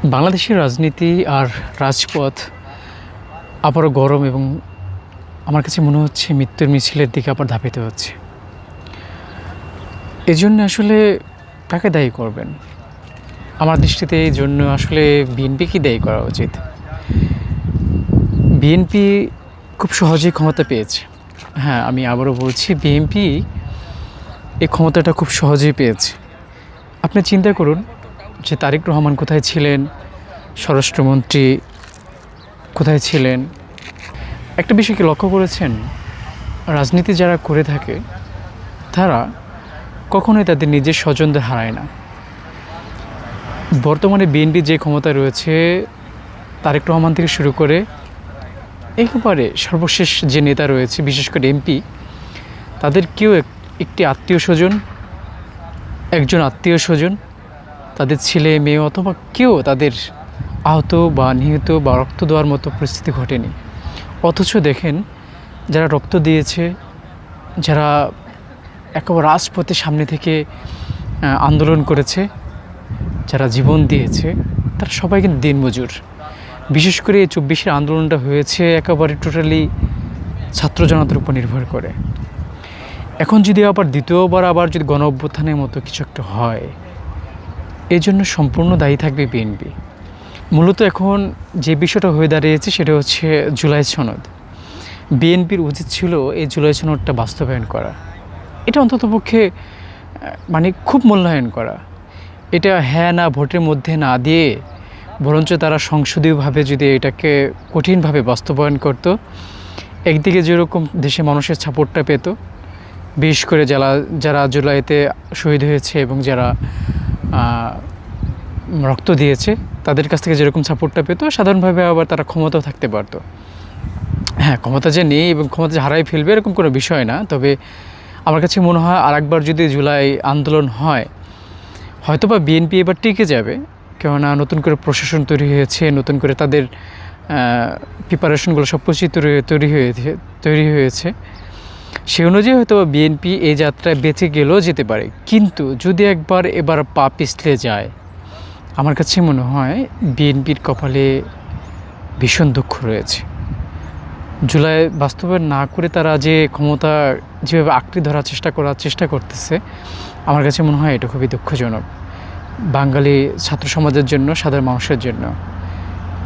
বাংলাদেশের রাজনীতি আর রাজপথ আবারও গরম এবং আমার কাছে মনে হচ্ছে মৃত্যুর মিছিলের দিকে আবার ধাবিত হচ্ছে। এজন্য আসলে কাকে দায়ী করবেন? আমার দৃষ্টিতে এই জন্য আসলে বিএনপিকে দায়ী করা উচিত। বিএনপি খুব সহজেই ক্ষমতা পেয়েছে। হ্যাঁ, আমি আবারও বলছি, বিএনপি এই ক্ষমতাটা খুব সহজেই পেয়েছে। আপনি চিন্তা করুন যে তারেক রহমান কোথায় ছিলেন, স্বরাষ্ট্রমন্ত্রী কোথায় ছিলেন। একটা বিষয় কি লক্ষ্য করেছেন? রাজনীতি যারা করে থাকে তারা কখনোই তাদের নিজের স্বজনদের হারায় না। বর্তমানে বিএনপি যে ক্ষমতায় রয়েছে, তারেক রহমান থেকে শুরু করে একেবারে সর্বশেষ যে নেতা রয়েছে, বিশেষ করে এমপি, তাদের কেউ একটি একজন আত্মীয় স্বজন, তাদের ছেলে মেয়ে অথবা কেউ তাদের আহত বা নিহত বা রক্ত দেওয়ার মতো পরিস্থিতি ঘটেনি। অথচ দেখেন, যারা রক্ত দিয়েছে, যারা একেবারে রাজপথের সামনে থেকে আন্দোলন করেছে, যারা জীবন দিয়েছে, তারা সবাই কিন্তু দিনমজুর। বিশেষ করে এই ২৪-এর আন্দোলনটা হয়েছে একেবারে টোটালি ছাত্র জনতার উপর নির্ভর করে। এখন যদি আবার দ্বিতীয়বার যদি গণ অভ্যুত্থানের মতো কিছু একটা হয়, এই জন্য সম্পূর্ণ দায়ী থাকবে বিএনপি। মূলত এখন যে বিষয়টা হয়ে দাঁড়িয়েছে সেটা হচ্ছে জুলাই সনদ। বিএনপির উচিত ছিল এই জুলাই সনদটা বাস্তবায়ন করা। এটা অন্ততপক্ষে খুব মূল্যায়ন করা। এটা হ্যাঁ না ভোটের মধ্যে না দিয়ে বরঞ্চ তারা সংসদীয়ভাবে যদি এটাকে কঠিনভাবে বাস্তবায়ন করত, একদিকে যেরকম দেশে মানুষের সাপোর্টটা পেত, বিশেষ করে যারা জুলাইতে শহীদ হয়েছে এবং যারা রক্ত দিয়েছে, তাদের কাছ থেকে যেরকম সাপোর্টটা পেত, সাধারণভাবে আবার তারা ক্ষমতাও থাকতে পারতো। হ্যাঁ, ক্ষমতা যে নেই এবং ক্ষমতা যে হারাই ফেলবে এরকম কোনো বিষয় না। তবে আমার কাছে মনে হয় আরেকবার যদি জুলাই আন্দোলন হয়, হয়তোবা বিএনপি এবার টিকে যাবে। কেননা নতুন করে প্রশাসন তৈরি হয়েছে, নতুন করে তাদের প্রিপারেশনগুলো সব কিছুই তৈরি হয়েছে। সে অনুযায়ী হয়তো বিএনপি এই যাত্রায় বেঁচে গেলেও যেতে পারে। কিন্তু যদি এবার পা পিছলে যায়, আমার কাছে মনে হয় বিএনপির কপালে ভীষণ দুঃখ রয়েছে। জুলাই বাস্তবায়ন না করে তারা যে ক্ষমতা যেভাবে আঁকড়ে ধরার চেষ্টা করতেছে, আমার কাছে মনে হয় এটা খুবই দুঃখজনক। বাঙালি ছাত্র সমাজের জন্য, সাধারণ মানুষের জন্য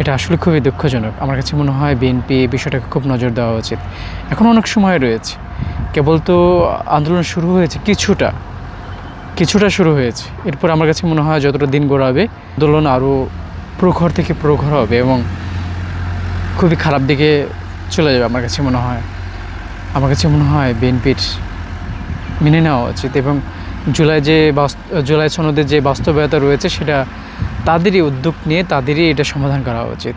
এটা আসলে খুবই দুঃখজনক। আমার কাছে মনে হয় বিএনপি এই বিষয়টাকে খুব নজর দেওয়া উচিত। এখন অনেক সময় রয়েছে, কেবল তো আন্দোলন শুরু হয়েছে, কিছুটা শুরু হয়েছে। এরপর আমার কাছে মনে হয় যতটা দিন গড়াবে, আন্দোলন আরও প্রখর থেকে প্রখর হবে এবং খুবই খারাপ দিকে চলে যাবে। আমার কাছে মনে হয় বিএনপির মেনে নেওয়া উচিত এবং জুলাই সনদের যে বাস্তবতা রয়েছে সেটা তাদেরই উদ্যোগ নিয়ে তাদেরই এটা সমাধান করা উচিত।